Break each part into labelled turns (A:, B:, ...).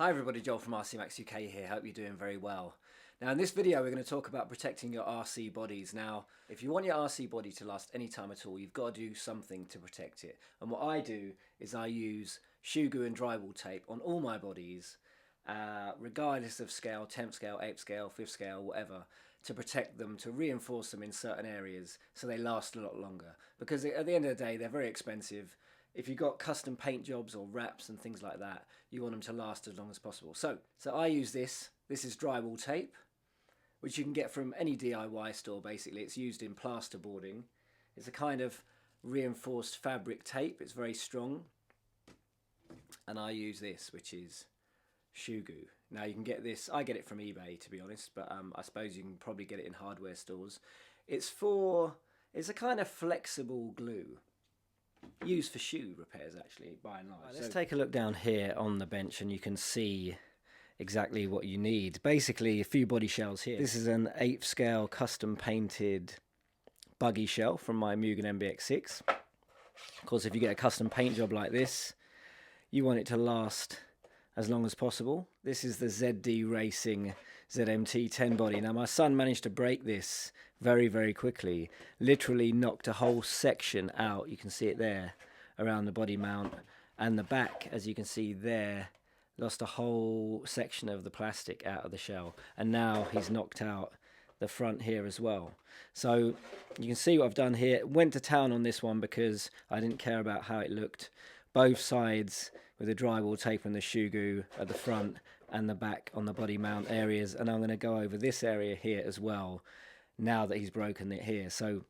A: Hi everybody, Joel from RC Max UK here. Hope you're doing very well. Now in this video we're going to talk about protecting your RC bodies. Now if you want your RC body to last any time at all, you've got to do something to protect it. And what I do is I use shoe glue and drywall tape on all my bodies, regardless of scale, 10th scale, 8th scale, 5th scale, whatever, to protect them, to reinforce them in certain areas so they last a lot longer. Because at the end of the day they're very expensive. If you've got custom paint jobs or wraps and things like that, you want them to last as long as possible. So I use this. This is drywall tape, which you can get from any DIY store basically. It's used in plasterboarding. It's a kind of reinforced fabric tape. It's very strong. And I use this, which is shoe glue. Now you can get this, I get it from eBay to be honest, but I suppose you can probably get it in hardware stores. It's a kind of flexible glue. Used for shoe repairs actually, by and large. Let's take a look down here on the bench and you can see exactly what you need. Basically a few body shells here. This is an 8th scale custom painted buggy shell from my Mugen MBX6. Of course, if you get a custom paint job like this, you want it to last as long as possible. This is the ZD Racing ZMT 10 body. Now my son managed to break this very, very quickly. Literally knocked a whole section out. You can see it there around the body mount. And the back, as you can see there, lost a whole section of the plastic out of the shell. And now he's knocked out the front here as well. So you can see what I've done here. Went to town on this one because I didn't care about how it looked. Both sides with the drywall tape and the shoe glue at the front and the back on the body mount areas. And I'm going to go over this area here as well now that he's broken it here. So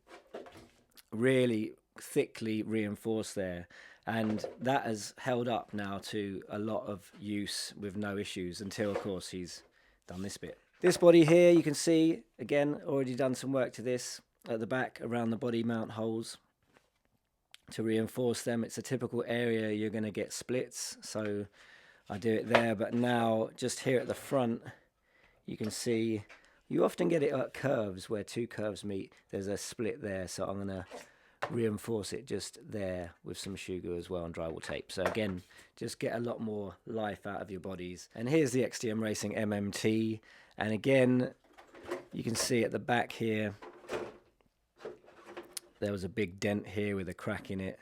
A: really thickly reinforced there. And that has held up now to a lot of use with no issues until, of course, he's done this bit. This body here, you can see, again, already done some work to this at the back around the body mount holes to reinforce them. It's a typical area you're going to get splits, so I do it there. But now, just here at the front, you can see, you often get it at curves where two curves meet. There's a split there, so I'm going to reinforce it just there with some shoe glue as well and drywall tape. So again, just get a lot more life out of your bodies. And here's the XDM Racing MMT. And again, you can see at the back here, there was a big dent here with a crack in it,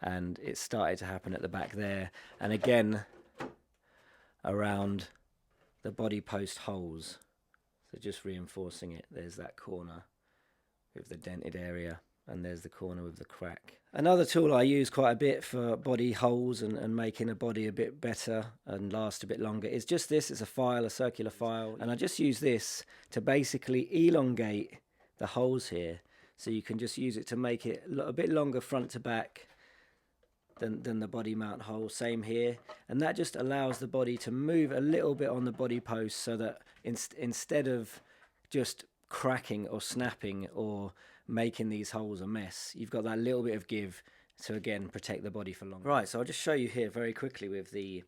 A: and it started to happen at the back there. And again, around the body post holes. So just reinforcing it. There's that corner with the dented area, and there's the corner with the crack. Another tool I use quite a bit for body holes and making a body a bit better and last a bit longer is just this. It's a file, a circular file, and I just use this to basically elongate the holes here. So you can just use it to make it a bit longer front to back than the body mount hole. Same here. And that just allows the body to move a little bit on the body post so that instead of just cracking or snapping or making these holes a mess, you've got that little bit of give to, again, protect the body for longer. Right, so I'll just show you here very quickly with the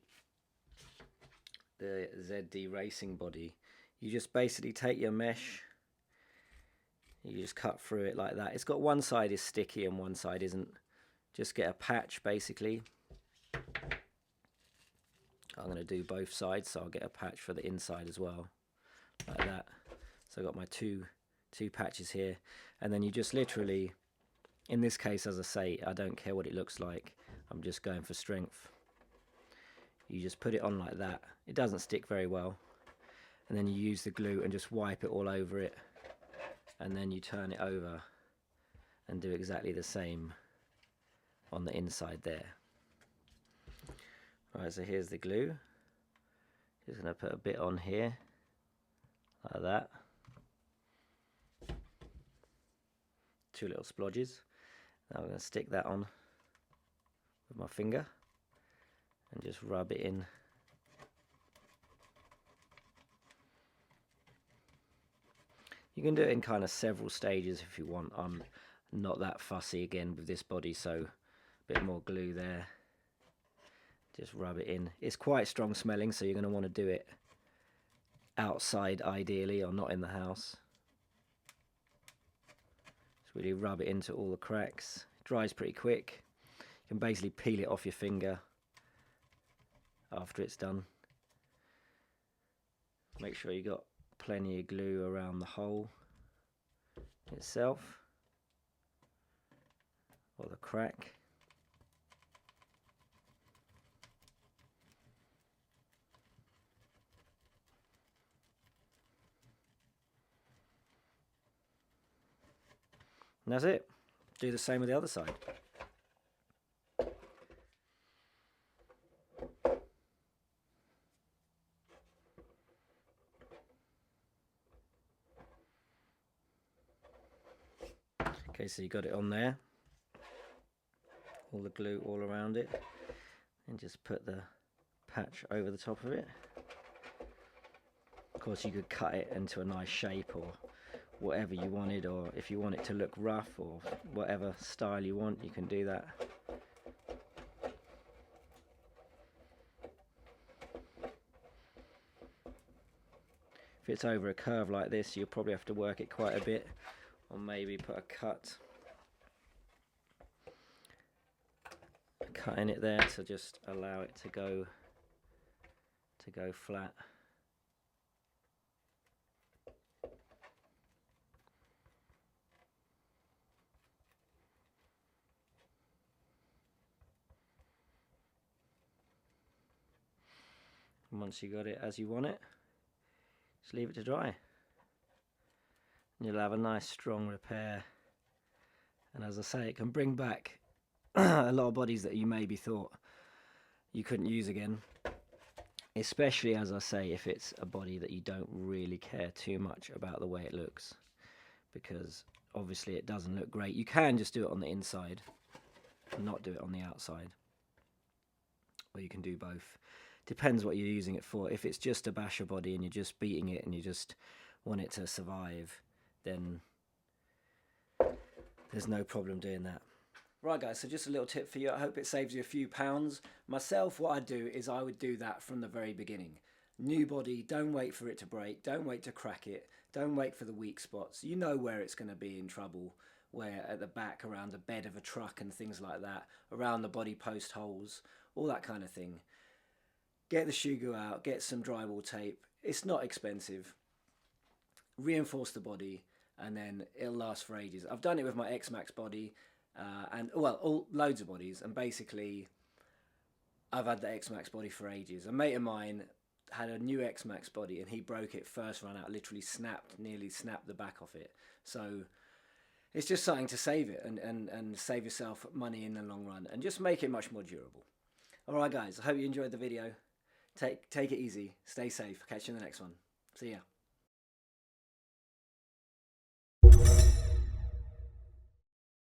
A: ZD Racing body. You just basically take your mesh, you just cut through it like that. It's got one side is sticky and one side isn't. Just get a patch basically. I'm going to do both sides, so I'll get a patch for the inside as well, like that. So I've got my two patches here, and then you just literally, in this case, as I say, I don't care what it looks like, I'm just going for strength. You just put it on like that. It doesn't stick very well, and then you use the glue and just wipe it all over it, and then you turn it over and do exactly the same on the inside there. Right, so here's the glue. Just going to put a bit on here, like that. Two little splodges. Now I'm going to stick that on with my finger and just rub it in. You can do it in kind of several stages if you want. I'm not that fussy again with this body, so a bit more glue there. Just rub it in. It's quite strong smelling, so you're going to want to do it outside ideally, or not in the house. Just really rub it into all the cracks. It dries pretty quick. You can basically peel it off your finger after it's done. Make sure you got plenty of glue around the hole itself, or the crack. And that's it. Do the same with the other side. Okay, so you got it on there, all the glue all around it, and just put the patch over the top of it. Of course, you could cut it into a nice shape or whatever you wanted, or if you want it to look rough or whatever style you want, you can do that. If it's over a curve like this, you'll probably have to work it quite a bit, or maybe put a cut in it there to just allow it to go flat. And once you got it as you want it, just leave it to dry. And you'll have a nice strong repair. And as I say, it can bring back a lot of bodies that you maybe thought you couldn't use again. Especially, as I say, if it's a body that you don't really care too much about the way it looks. Because obviously it doesn't look great. You can just do it on the inside and not do it on the outside. Or you can do both. Depends what you're using it for. If it's just a basher body and you're just beating it and you just want it to survive, then there's no problem doing that. Right guys, so just a little tip for you. I hope it saves you a few pounds. Myself, what I'd do is I would do that from the very beginning. New body, don't wait for it to break, don't wait to crack it, don't wait for the weak spots. You know where it's going to be in trouble, where at the back, around the bed of a truck and things like that, around the body post holes, all that kind of thing. Get the shoe glue out, get some drywall tape. It's not expensive. Reinforce the body, and then it'll last for ages. I've done it with my X-Max body, and well, loads of bodies, and basically I've had the X-Max body for ages. A mate of mine had a new X-Max body and he broke it first run out, literally nearly snapped the back off it. So it's just something to save it and save yourself money in the long run and just make it much more durable. Alright guys, I hope you enjoyed the video. Take it easy, stay safe, catch you in the next one. See ya.